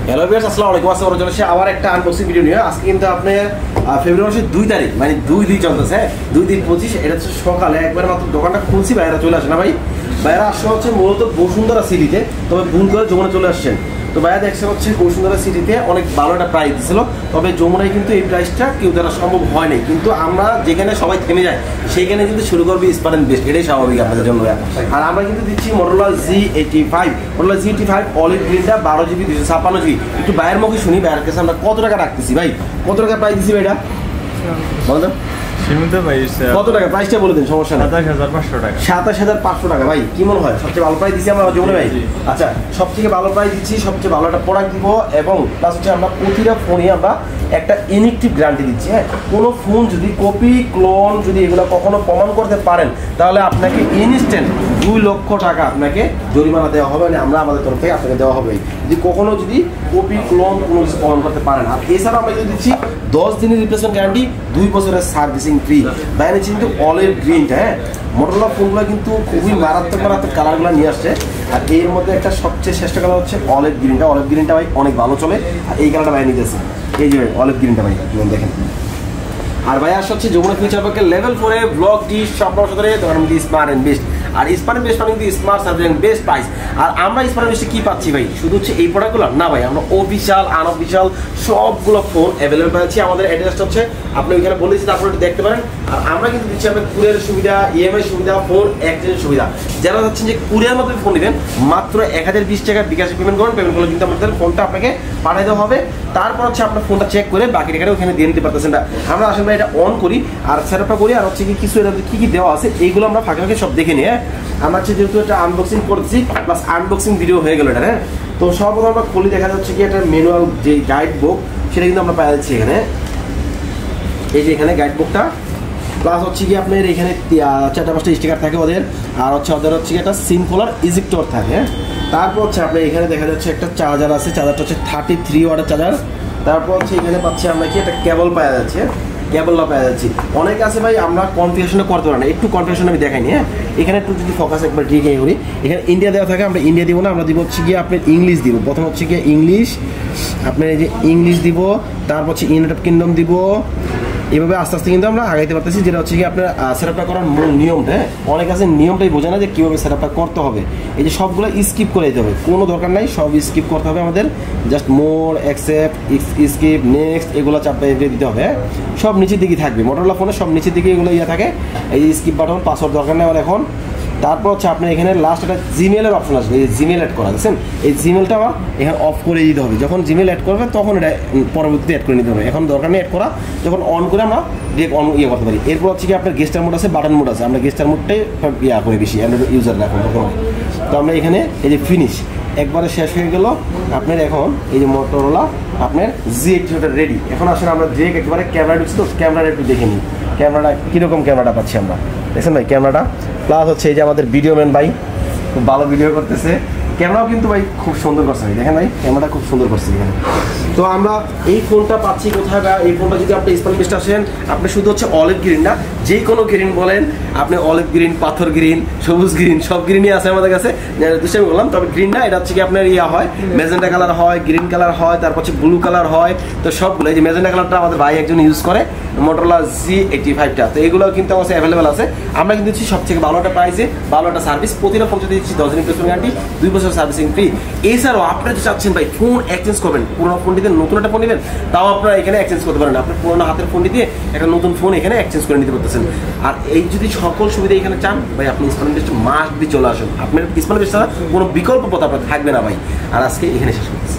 Hello viewers, আসসালামু আলাইকুম। আসসালামু আলাইকুম। আবার একটা আনবক্সিং ভিডিও নিয়ে আজকে কিন্তু আপনার ফেব্রুয়ারি মাসের 2 তারিখ, মানে 2 চলতেছে, 2/25। এটা হচ্ছে সকালে একবার মাত্র দোকানটা খুলছি, বাইরে চলে আসে না ভাই। বাইরে আসা হচ্ছে মূলত বসুন্ধরা সিটিতে, তবে ভুল করে যমুনা চলে আসছেন। তো ভাইয়া দেখছেন হচ্ছে বসুন্ধরা সিটিতে অনেক ভালো একটা প্রাইস দিচ্ছিল, তবে যমুনায় কিন্তু এই প্রাইসটা কেউ দ্বারা সম্ভব হয় নাই। কিন্তু আমরা যেখানে সবাই থেমে যায় সেইখানে কিন্তু শুরু করবি স্পার এন্ড বেস্ট, এটাই স্বাভাবিক আপনাদের জন্য। আর আমরা কিন্তু দিচ্ছি Motorola Z85, Motorola Z85 olive গ্রিনটা 12GB 256GB। একটু বাইরের মুখে শুনি, বাইরের কাছে আমরা কত টাকা রাখতেছি ভাই, কত টাকা প্রাইস দিচ্ছি ভাইটা বলতো কত টাকা প্রাইসটা বলে দিন, সমস্যা নেই। 27,500 টাকা। 27,500 টাকা ভাই, কি মনে হয় সবচেয়ে ভালো প্রাইস দিচ্ছি আমরা যমুনা ভাই? আচ্ছা, সবথেকে ভালো প্রাইস দিচ্ছি, সবচেয়ে ভালো একটা প্রোডাক্ট দিব, এবং প্লাস হচ্ছে আমরা প্রতিটা ফোনে আমরা একটা ইনএক্টিভ গ্যারান্টি দিচ্ছি। হ্যাঁ, কোনো ফোন যদি কপি ক্লোন যদি এগুলো কখনো প্রমাণ করতে পারেন তাহলে আপনাকে ইনস্ট্যান্ট 2 লক্ষ টাকা আপনাকে জরিমানা দেওয়া হবে, মানে আমরা আমাদের তরফ থেকে আপনাকে দেওয়া হবে যদি কখনো যদি কপি ক্লোন কোনো কিছু প্রমাণ করতে পারেন। আর এছাড়া আমরা যদি দিচ্ছি 10 দিনের রিপ্লেসমেন্ট গ্যারান্টি, 2 বছরের সার্ভিসিং ফ্রি। বাইরে কিন্তু অলিভ গ্রিনটা, হ্যাঁ মোটরোলা ফোনগুলো কিন্তু খুবই মারাত্মক কালারগুলো নিয়ে আসছে। আর এর মধ্যে একটা সবচেয়ে শ্রেষ্ঠ কালার হচ্ছে অলিভ গ্রিনটা। অলিভ গ্রিনটা ভাই অনেক ভালো চলে, আর এই কালারটা ভাই নিতেছে, এই যে ভাই অলিভ গ্রিনটা ভাই দেখেন। আর ভাই আসছে হচ্ছে যমুনা ফিউচার পার্কে লেভেল 4 ব্লক ডি শপ সদরে দোকান মধ্যে স্মার্ট এন্ড বেস্ট। আর স্মার্ট এন্ড বেস্ট মানে কিন্তু smart service and best price. আর আমরা স্মার্ট এন্ড বেস্টে কি পাচ্ছি ভাই, শুধু হচ্ছে এই প্রোডাক্টগুলো না ভাই, আমরা অফিসিয়াল আনঅফিসিয়াল সবগুলো ফোন অ্যাভেলেবল পাচ্ছি। আমাদের অ্যাড্রেসটা হচ্ছে আপনি ওইখানে বলেছি, তারপরে দেখতে পারেন। আর আমরা কিন্তু দিচ্ছি আপনার কুরিয়ারের সুবিধা, ইএমআই সুবিধা, ফোন এক্সচেঞ্জের সুবিধা। যারা চাচ্ছেন যে কুরিয়ার মাধ্যমে ফোন নেবেন, মাত্র 1020 টাকা বিকাশে পেমেন্ট করুন। পেমেন্ট করলে কিন্তু আমাদের ফোনটা আপনাকে পাঠিয়ে দেওয়া হবে। তারপর হচ্ছে আপনার ফোনটা চেক করে বাকি টাকাটা ওখানে দিয়ে নিতে পারতেছেন না। আমরা আসলে এটা অন করি আর সেটআপটা করি, আর হচ্ছে কি কিছু এর মধ্যে কি দেওয়া আছে এইগুলো আমরা ফাঁকে ফাঁকে সব দেখে নিই। হ্যাঁ, আমরা হচ্ছে যেহেতু একটা আনবক্সিং করছি প্লাস আনবক্সিং ভিডিও হয়ে গেল এটা। হ্যাঁ, তো সর্বপ্রথম আমরা খুলি, দেখা যাচ্ছে কি একটা ম্যানুয়াল যে গাইড বুক সেটা কিন্তু আমরা পাওয়া যাচ্ছি এখানে। এই যে এখানে গাইড বুকটা, প্লাস হচ্ছে কি আপনার এখানে 4-5টা স্টিকার থাকে ওদের, আর হচ্ছে ওদের হচ্ছে কি একটা সিম খোলার ইজেক্টর থাকে। তারপর হচ্ছে আপনার এখানে দেখা যাচ্ছে একটা চার্জার আছে, চার্জারটা হচ্ছে 33 ওয়াটের চার্জার। তারপর হচ্ছে এখানে পাচ্ছি আমরা কি একটা কেবল পাওয়া যাচ্ছে, কেবলটা পাওয়া যাচ্ছি। অনেক আছে ভাই আমরা কনফিগারেশনটা করতে পারি না, একটু কনফিগারেশন আমি দেখাইনি। হ্যাঁ, এখানে একটু যদি ফোকাস একবার ঠিক করি, এখানে ইন্ডিয়া দেওয়া থাকে, আমরা ইন্ডিয়া দিব না, আমরা দিব হচ্ছে গিয়ে আপনার ইংলিশ দিব। প্রথম হচ্ছে গিয়ে ইংলিশ, আপনার এই যে ইংলিশ দিব, তারপর হচ্ছে ইউনাইটেড কিংডম দিব। এইভাবে আস্তে আস্তে কিন্তু আমরা আগাইতে পারতেছি, যেটা হচ্ছে কি আপনার সেটআপটা করার মূল নিয়মটা। হ্যাঁ, অনেক আছে নিয়মটাই বোঝে না যে কীভাবে সেটআপটা করতে হবে। এই যে সবগুলো স্কিপ করে দিতে হবে, কোনো দরকার নাই, সব স্কিপ করতে হবে আমাদের। জাস্ট মোর, অ্যাকসেপ্ট, স্কিপ, নেক্সট এগুলো চাপে দিতে হবে। হ্যাঁ, সব নিচের দিকে থাকবে, মোটরোলা ফোনে সব নিচের দিকে এগুলো থাকে। এই যে স্কিপ বাটন, পাসওয়ার্ড দরকার নেই আমার এখন। তারপর হচ্ছে আপনার এখানে লাস্ট একটা জিমেলের অপশন আসবে, এই জিমেল অ্যাড করা দেখছেন, এই জিমেলটা আমার এখানে অফ করে দিতে হবে। যখন জিমেল অ্যাড করবে তখন এটা পরবর্তীতে অ্যাড করে নিতে হবে, এখন দরকার নেই অ্যাড করা। যখন অন করে আমরা ডিরেক্ট অন করতে পারি। এরপর হচ্ছে কি আপনার গেস্টার মোড আছে, বাটন মোড আছে, আমরা গেস্টার মোডটাই করে বেশি অ্যান্ড্রয়েড ইউজার এখন। তো আমরা এখানে এই যে ফিনিশ একবারে শেষ হয়ে গেল আপনার। এখন এই যে মোটরোলা আপনার Z85 রেডি। এখন আসলে আমরা ডিরেক্ট একবারে ক্যামেরা ঢুকছি, তো ক্যামেরাটা একটু দেখে নিই, ক্যামেরাটা কীরকম ক্যামেরাটা পাচ্ছি আমরা। দেখছেন ভাই ক্যামেরাটা, প্লাস হচ্ছে এই যে আমাদের ভিডিও ম্যান ভাই খুব ভালো ভিডিও করতেছে, ক্যামেরাও কিন্তু ভাই খুব সুন্দর করছে ভাই, দেখেন ভাই ক্যামেরাটা খুব সুন্দর করছে এখানে। তো আমরা এই ফোনটা পাচ্ছি কোথায় বা এই ফোনটা যদি আপনি স্মার্ট বেস্ট আসেন, আপনি শুধু হচ্ছে অলিভ গ্রিন না, যে কোনো গ্রিন বলেন আপনি, অলিভ গ্রিন, পাথর গ্রিন, সবুজ গ্রিন, সব গ্রিনই আছে আমাদের কাছে। দুটো আমি বললাম, তবে গ্রিন না, এটা হচ্ছে কি আপনার হয় ম্যাজেন্টা কালার হয়, গ্রিন কালার হয়, তারপর হচ্ছে ব্লু কালার হয়। তো সবগুলো এই যে ম্যাজেন্টা কালারটা আমাদের ভাই একজন ইউজ করে, Motorola Z85টা। তো এগুলো কিন্তু আমার কাছে অ্যাভেলেবেল আছে। আমরা কিন্তু দিচ্ছি সবথেকে ভালো একটা প্রাইসে, ভালো একটা সার্ভিস। প্রতিটা ফোন যদি দিচ্ছি 10 দিনের রিপ্লেসমেন্ট গ্যারান্টি, 2 বছর সার্ভিসিং ফ্রি। এছাড়াও আপনারা যদি চাচ্ছেন ভাই ফোন এক্সচেঞ্জ করবেন, পুরোনো ফোনটিতে নতুন একটা ফোন নেবেন, তাও আপনারা এখানে এক্সচেঞ্জ করতে পারেন। আপনার পুরোনো হাতের ফোনটি দিয়ে একটা নতুন ফোন এখানে এক্সচেঞ্জ করে নিতে পারতেছেন। আর এই যদি সকল সুবিধা এখানে চান ভাই, আপনি স্মার্ট বেস্ট মাস্ট বি চলে আসুন। আপনার স্মার্ট বেস্ট ছাড়া কোনো বিকল্প পথ আপনার থাকবে না ভাই। আর আজকে এখানে শেষ করতেছি।